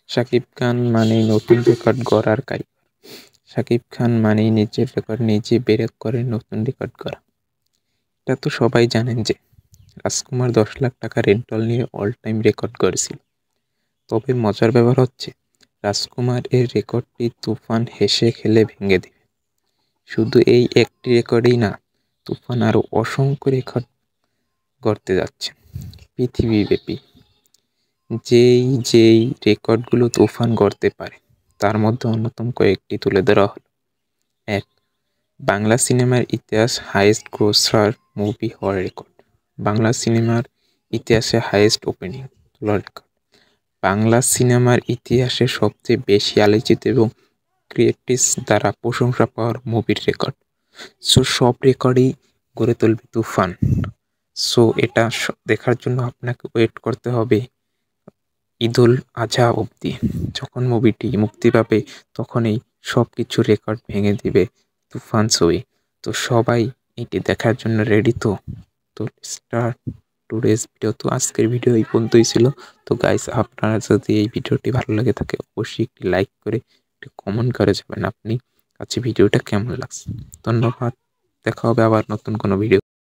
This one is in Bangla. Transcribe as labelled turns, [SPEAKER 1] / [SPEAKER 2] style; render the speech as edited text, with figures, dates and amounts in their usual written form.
[SPEAKER 1] শাকিব খান মানেই নতুন রেকর্ড গড়ার কারিগর। শাকিব খান মানেই নিজের রেকর্ড নিজে ব্রেক করে নতুন রেকর্ড গড়া। এটা তো সবাই জানেন যে রাজকুমার 10 লাখ টাকা রেন্টাল নিয়ে অল টাইম রেকর্ড গড়েছিল। তবে মজার ব্যাপার হচ্ছে রাজকুমার এর রেকর্ডটি তুফান হেসে খেলে ভেঙে দেবে। শুধু এই একটি রেকর্ডই না, তুফান আরও অসংখ্য রেকর্ড গড়তে যাচ্ছে পৃথিবীব্যাপী। যেই রেকর্ডগুলো তুফান গড়তে পারে তার মধ্যে অন্যতম কয়েকটি তুলে ধরা হলো। 1. বাংলা সিনেমার ইতিহাস হাইয়েস্ট গ্রসার মুভি হওয়ার রেকর্ড। বাংলা সিনেমার ইতিহাসে হাইয়েস্ট ওপেনিং তোলার রেকর্ড। বাংলা সিনেমার ইতিহাসে সবচেয়ে বেশি আলোচিত এবং ক্রিয়েটিভস দ্বারা প্রশংসা পাওয়ার মুভির রেকর্ড। সব রেকর্ডই গড়ে তুলবে তুফান। এটা দেখার জন্য আপনাকে ওয়েট করতে হবে ঈদুল আজহা অবধি। যখন মুভিটি মুক্তি পাবে তখনই সব কিছু রেকর্ড ভেঙে দিবে তুফান ছবি। তো সবাই এটি দেখার জন্য রেডি তো? Start today's video. তো আজকের ভিডিও এই পর্যন্তই ছিল। তো গাইস, আপনারা যদি এই ভিডিওটি ভালো লাগে থাকে অবশ্যই একটি লাইক করে একটি কমেন্ট করে যাবেন আপনি কাছে ভিডিওটা কেমন লাগছে। ধন্যবাদ, দেখা হবে আবার নতুন কোনো ভিডিও।